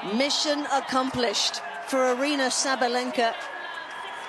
Mission accomplished for Aryna Sabalenka.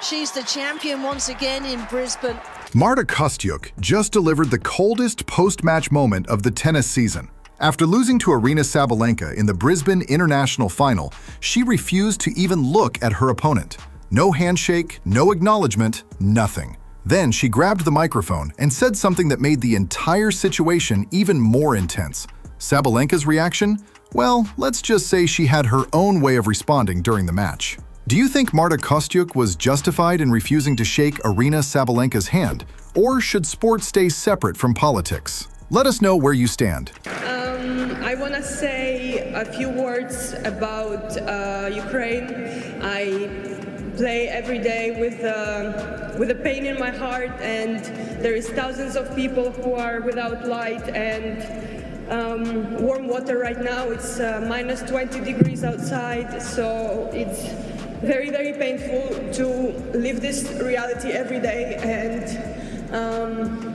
She's the champion once again in Brisbane. Marta Kostyuk just delivered the coldest post-match moment of the tennis season. After losing to Aryna Sabalenka in the Brisbane International Final, she refused to even look at her opponent. No handshake, no acknowledgement, nothing. Then she grabbed the microphone and said something that made the entire situation even more intense. Sabalenka's reaction? Well, let's just say she had her own way of responding during the match. Do you think Marta Kostyuk was justified in refusing to shake Aryna Sabalenka's hand? Or should sports stay separate from politics? Let us know where you stand. I want to say a few words about Ukraine. I play every day with a pain in my heart, and there is thousands of people who are without light and warm water right now. It's minus 20 degrees outside, so it's very, very painful to live this reality every day. And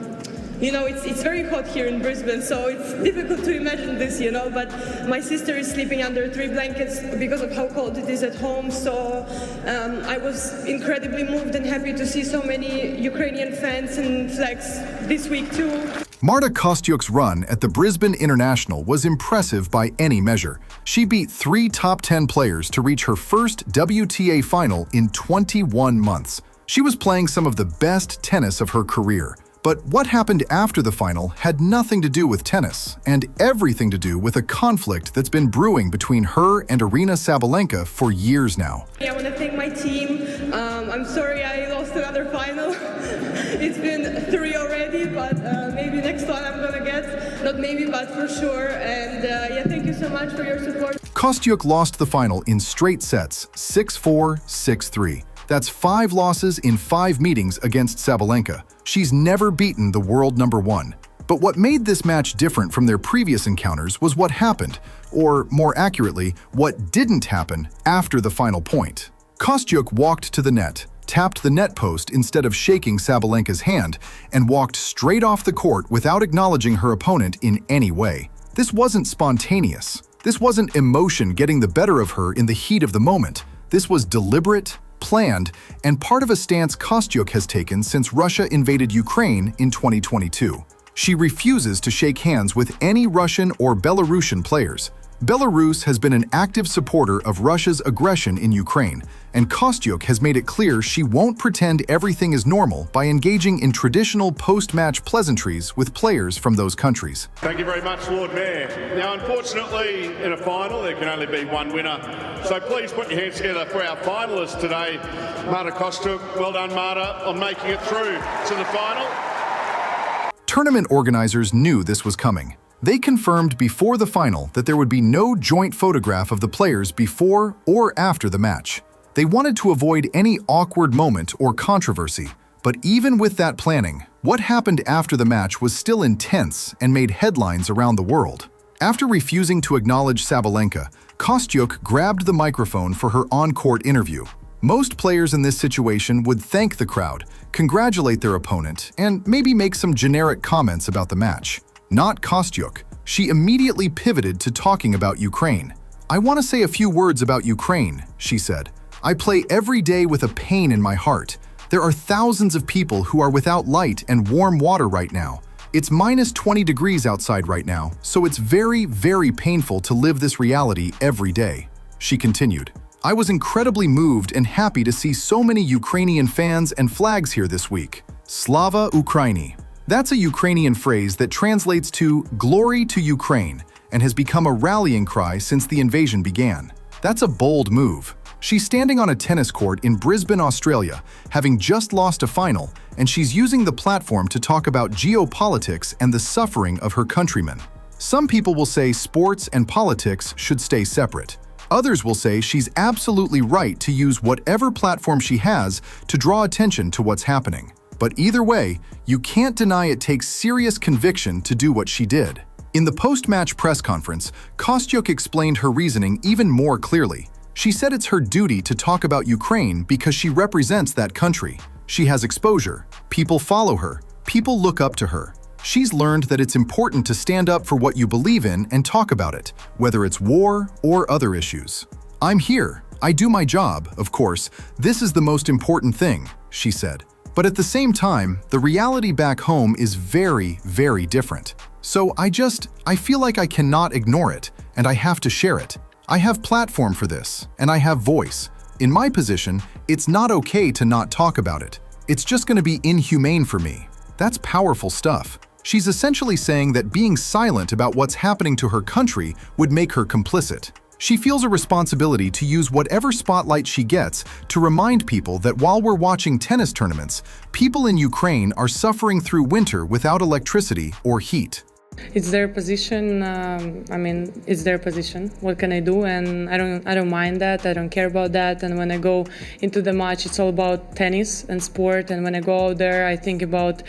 you know, it's very hot here in Brisbane, so it's difficult to imagine this, you know, but my sister is sleeping under 3 blankets because of how cold it is at home, so I was incredibly moved and happy to see so many Ukrainian fans and flags this week too. Marta Kostyuk's run at the Brisbane International was impressive by any measure. She beat 3 top 10 players to reach her first WTA final in 21 months. She was playing some of the best tennis of her career. But what happened after the final had nothing to do with tennis, and everything to do with a conflict that's been brewing between her and Aryna Sabalenka for years now. I want to thank my team. I'm sorry I lost another final. It's been 3 already, but maybe next one I'm gonna get. Not maybe, but for sure. And yeah, thank you so much for your support. Kostyuk lost the final in straight sets, 6-4, 6-3. That's 5 losses in 5 meetings against Sabalenka. She's never beaten the world number 1. But what made this match different from their previous encounters was what happened, or more accurately, what didn't happen after the final point. Kostyuk walked to the net, tapped the net post instead of shaking Sabalenka's hand, and walked straight off the court without acknowledging her opponent in any way. This wasn't spontaneous. This wasn't emotion getting the better of her in the heat of the moment. This was deliberate, planned, and part of a stance Kostyuk has taken since Russia invaded Ukraine in 2022. She refuses to shake hands with any Russian or Belarusian players. Belarus has been an active supporter of Russia's aggression in Ukraine, and Kostyuk has made it clear she won't pretend everything is normal by engaging in traditional post-match pleasantries with players from those countries. Thank you very much, Lord Mayor. Now, unfortunately, in a final, there can only be one winner. So please put your hands together for our finalists today. Marta Kostyuk, well done, Marta, on making it through to the final. Tournament organizers knew this was coming. They confirmed before the final that there would be no joint photograph of the players before or after the match. They wanted to avoid any awkward moment or controversy. But even with that planning, what happened after the match was still intense and made headlines around the world. After refusing to acknowledge Sabalenka, Kostyuk grabbed the microphone for her on-court interview. Most players in this situation would thank the crowd, congratulate their opponent, and maybe make some generic comments about the match. Not Kostyuk. She immediately pivoted to talking about Ukraine. "I want to say a few words about Ukraine," she said. "I play every day with a pain in my heart. There are thousands of people who are without light and warm water right now. It's minus 20 degrees outside right now, so it's very, very painful to live this reality every day." She continued, "I was incredibly moved and happy to see so many Ukrainian fans and flags here this week. Slava Ukraini." That's a Ukrainian phrase that translates to "glory to Ukraine" and has become a rallying cry since the invasion began. That's a bold move. She's standing on a tennis court in Brisbane, Australia, having just lost a final, and she's using the platform to talk about geopolitics and the suffering of her countrymen. Some people will say sports and politics should stay separate. Others will say she's absolutely right to use whatever platform she has to draw attention to what's happening. But either way, you can't deny it takes serious conviction to do what she did. In the post-match press conference, Kostyuk explained her reasoning even more clearly. She said it's her duty to talk about Ukraine because she represents that country. She has exposure. People follow her. People look up to her. She's learned that it's important to stand up for what you believe in and talk about it, whether it's war or other issues. "I'm here. I do my job, of course. This is the most important thing," she said. But at the same time, the reality back home is very, very different. "So I feel like I cannot ignore it, and I have to share it. I have platform for this, and I have voice. In my position, it's not okay to not talk about it. It's just going to be inhumane for me." That's powerful stuff. She's essentially saying that being silent about what's happening to her country would make her complicit. She feels a responsibility to use whatever spotlight she gets to remind people that while we're watching tennis tournaments, people in Ukraine are suffering through winter without electricity or heat. It's their position. It's their position. What can I do? And I don't mind that. I don't care about that. And when I go into the match, it's all about tennis and sport. And when I go out there, I think about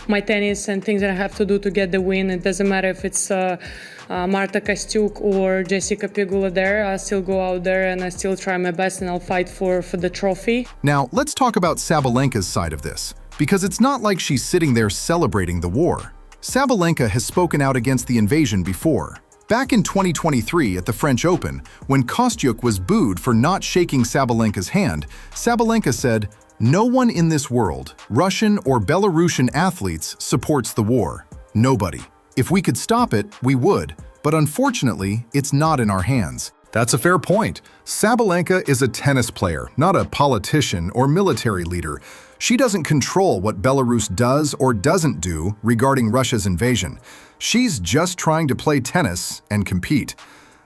my tennis and things that I have to do to get the win. It doesn't matter if it's Marta Kostyuk or Jessica Pegula there. I still go out there and I still try my best and I'll fight for the trophy. Now, let's talk about Sabalenka's side of this, because it's not like she's sitting there celebrating the war. Sabalenka has spoken out against the invasion before. Back in 2023 at the French Open, when Kostyuk was booed for not shaking Sabalenka's hand, Sabalenka said, "No one in this world, Russian or Belarusian athletes, supports the war. Nobody. If we could stop it, we would, but unfortunately, it's not in our hands." That's a fair point. Sabalenka is a tennis player, not a politician or military leader. She doesn't control what Belarus does or doesn't do regarding Russia's invasion. She's just trying to play tennis and compete.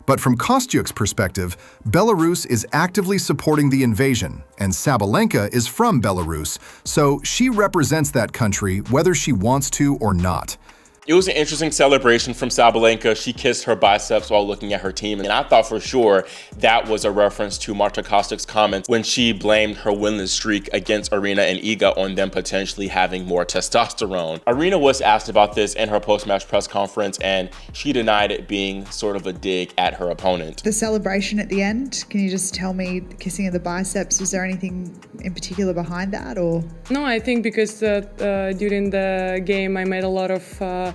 But from Kostyuk's perspective, Belarus is actively supporting the invasion, and Sabalenka is from Belarus, so she represents that country whether she wants to or not. It was an interesting celebration from Sabalenka. She kissed her biceps while looking at her team, and I thought for sure that was a reference to Marta Kostyuk's comments when she blamed her winless streak against Aryna and Iga on them potentially having more testosterone. Aryna was asked about this in her post-match press conference, and she denied it being sort of a dig at her opponent. The celebration at the end, can you just tell me, the kissing of the biceps, was there anything in particular behind that, or? No, I think because during the game I made a lot of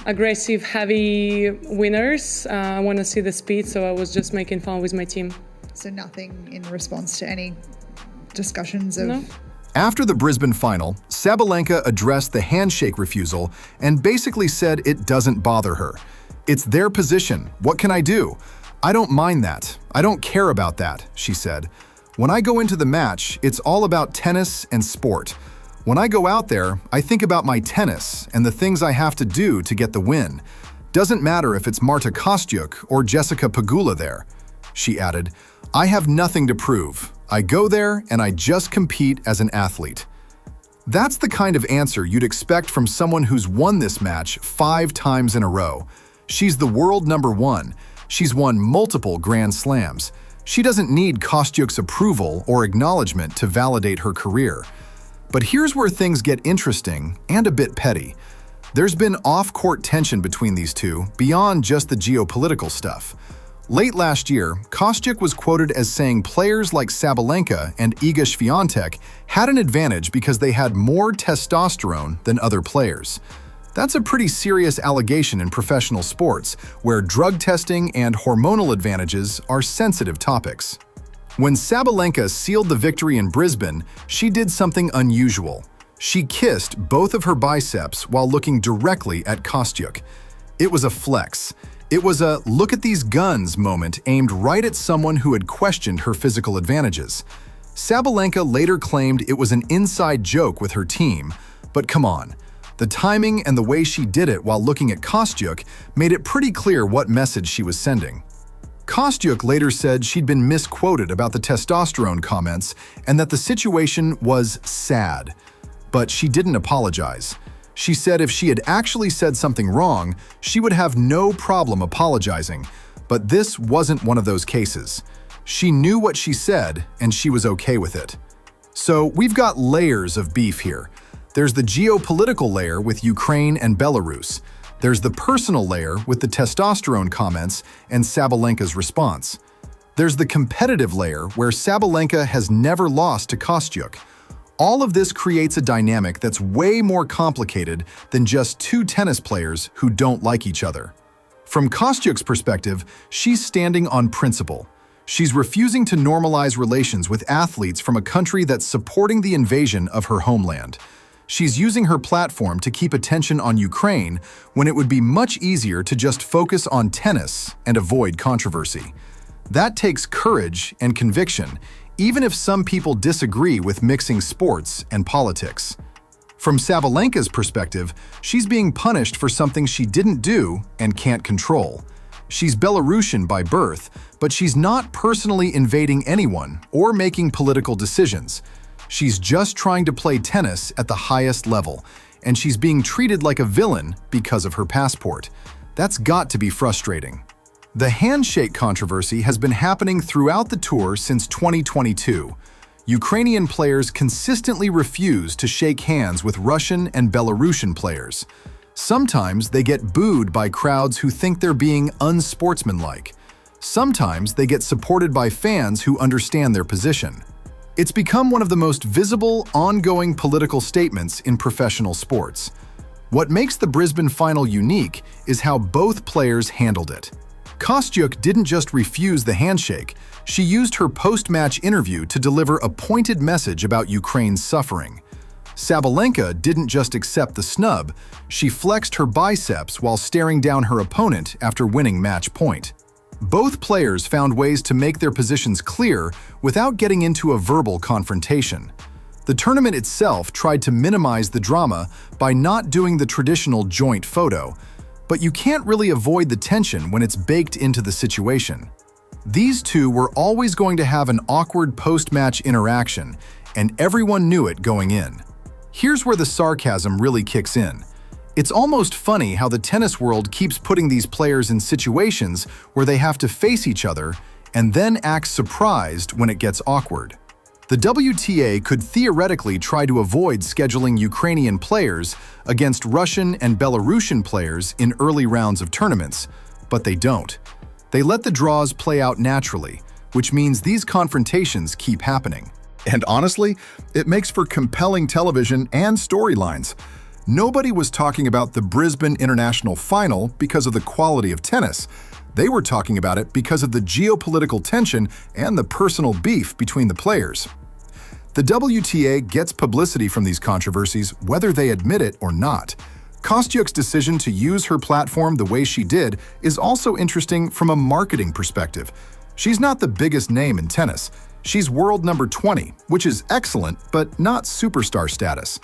aggressive, heavy winners. I want to see the speed, so I was just making fun with my team. So nothing in response to any discussions of... No. After the Brisbane final, Sabalenka addressed the handshake refusal and basically said it doesn't bother her. "It's their position. What can I do? I don't mind that. I don't care about that," she said. "When I go into the match, it's all about tennis and sport. When I go out there, I think about my tennis and the things I have to do to get the win. Doesn't matter if it's Marta Kostyuk or Jessica Pegula there." She added, "I have nothing to prove. I go there and I just compete as an athlete." That's the kind of answer you'd expect from someone who's won this match 5 times in a row. She's the world #1. She's won multiple Grand Slams. She doesn't need Kostyuk's approval or acknowledgement to validate her career. But here's where things get interesting and a bit petty. There's been off-court tension between these two beyond just the geopolitical stuff. Late last year, Kostyuk was quoted as saying players like Sabalenka and Iga Świątek had an advantage because they had more testosterone than other players. That's a pretty serious allegation in professional sports, where drug testing and hormonal advantages are sensitive topics. When Sabalenka sealed the victory in Brisbane, she did something unusual. She kissed both of her biceps while looking directly at Kostyuk. It was a flex. It was a "look at these guns" moment aimed right at someone who had questioned her physical advantages. Sabalenka later claimed it was an inside joke with her team, but come on. The timing and the way she did it while looking at Kostyuk made it pretty clear what message she was sending. Kostyuk later said she'd been misquoted about the testosterone comments and that the situation was sad. But she didn't apologize. She said if she had actually said something wrong, she would have no problem apologizing, but this wasn't one of those cases. She knew what she said, and she was okay with it. So we've got layers of beef here. There's the geopolitical layer with Ukraine and Belarus. There's the personal layer with the testosterone comments and Sabalenka's response. There's the competitive layer where Sabalenka has never lost to Kostyuk. All of this creates a dynamic that's way more complicated than just two tennis players who don't like each other. From Kostyuk's perspective, she's standing on principle. She's refusing to normalize relations with athletes from a country that's supporting the invasion of her homeland. She's using her platform to keep attention on Ukraine when it would be much easier to just focus on tennis and avoid controversy. That takes courage and conviction, even if some people disagree with mixing sports and politics. From Sabalenka's perspective, she's being punished for something she didn't do and can't control. She's Belarusian by birth, but she's not personally invading anyone or making political decisions. She's just trying to play tennis at the highest level, and she's being treated like a villain because of her passport. That's got to be frustrating. The handshake controversy has been happening throughout the tour since 2022. Ukrainian players consistently refuse to shake hands with Russian and Belarusian players. Sometimes they get booed by crowds who think they're being unsportsmanlike. Sometimes they get supported by fans who understand their position. It's become one of the most visible, ongoing political statements in professional sports. What makes the Brisbane final unique is how both players handled it. Kostyuk didn't just refuse the handshake, she used her post-match interview to deliver a pointed message about Ukraine's suffering. Sabalenka didn't just accept the snub, she flexed her biceps while staring down her opponent after winning match point. Both players found ways to make their positions clear without getting into a verbal confrontation. The tournament itself tried to minimize the drama by not doing the traditional joint photo, but you can't really avoid the tension when it's baked into the situation. These two were always going to have an awkward post-match interaction, and everyone knew it going in. Here's where the sarcasm really kicks in. It's almost funny how the tennis world keeps putting these players in situations where they have to face each other and then act surprised when it gets awkward. The WTA could theoretically try to avoid scheduling Ukrainian players against Russian and Belarusian players in early rounds of tournaments, but they don't. They let the draws play out naturally, which means these confrontations keep happening. And honestly, it makes for compelling television and storylines. Nobody was talking about the Brisbane International Final because of the quality of tennis. They were talking about it because of the geopolitical tension and the personal beef between the players. The WTA gets publicity from these controversies whether they admit it or not. Kostyuk's decision to use her platform the way she did is also interesting from a marketing perspective. She's not the biggest name in tennis. She's world number 20, which is excellent, but not superstar status.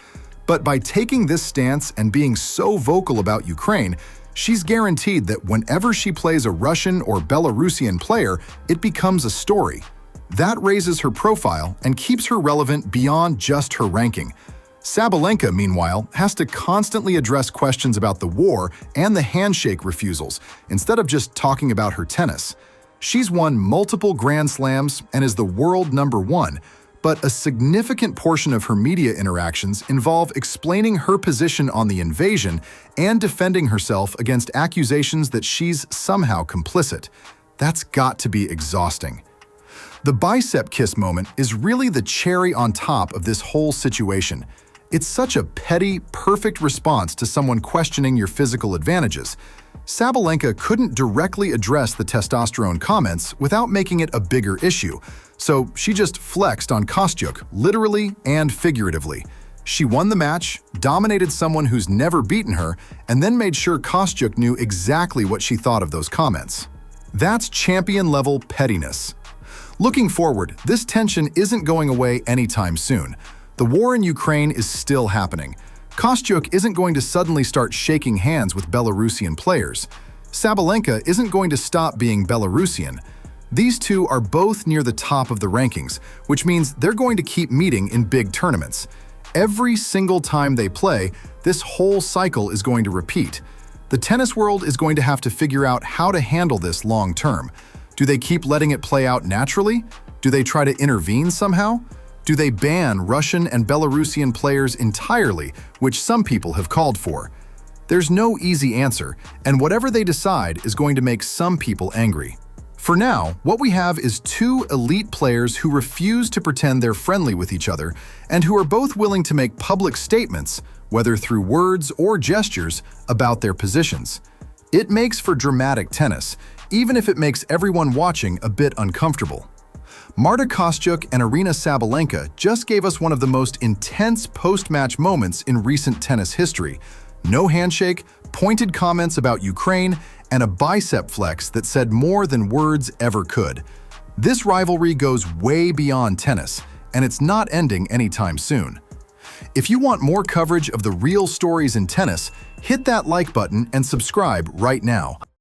But by taking this stance and being so vocal about Ukraine, she's guaranteed that whenever she plays a Russian or Belarusian player, it becomes a story. That raises her profile and keeps her relevant beyond just her ranking. Sabalenka, meanwhile, has to constantly address questions about the war and the handshake refusals, instead of just talking about her tennis. She's won multiple Grand Slams and is the world number 1, but a significant portion of her media interactions involve explaining her position on the invasion and defending herself against accusations that she's somehow complicit. That's got to be exhausting. The bicep kiss moment is really the cherry on top of this whole situation. It's such a petty, perfect response to someone questioning your physical advantages. Sabalenka couldn't directly address the testosterone comments without making it a bigger issue, so she just flexed on Kostyuk, literally and figuratively. She won the match, dominated someone who's never beaten her, and then made sure Kostyuk knew exactly what she thought of those comments. That's champion-level pettiness. Looking forward, this tension isn't going away anytime soon. The war in Ukraine is still happening. Kostyuk isn't going to suddenly start shaking hands with Belarusian players. Sabalenka isn't going to stop being Belarusian. These two are both near the top of the rankings, which means they're going to keep meeting in big tournaments. Every single time they play, this whole cycle is going to repeat. The tennis world is going to have to figure out how to handle this long term. Do they keep letting it play out naturally? Do they try to intervene somehow? Do they ban Russian and Belarusian players entirely, which some people have called for? There's no easy answer, and whatever they decide is going to make some people angry. For now, what we have is two elite players who refuse to pretend they're friendly with each other and who are both willing to make public statements, whether through words or gestures, about their positions. It makes for dramatic tennis, even if it makes everyone watching a bit uncomfortable. Marta Kostyuk and Aryna Sabalenka just gave us one of the most intense post-match moments in recent tennis history. No handshake, pointed comments about Ukraine, and a bicep flex that said more than words ever could. This rivalry goes way beyond tennis, and it's not ending anytime soon. If you want more coverage of the real stories in tennis, hit that like button and subscribe right now.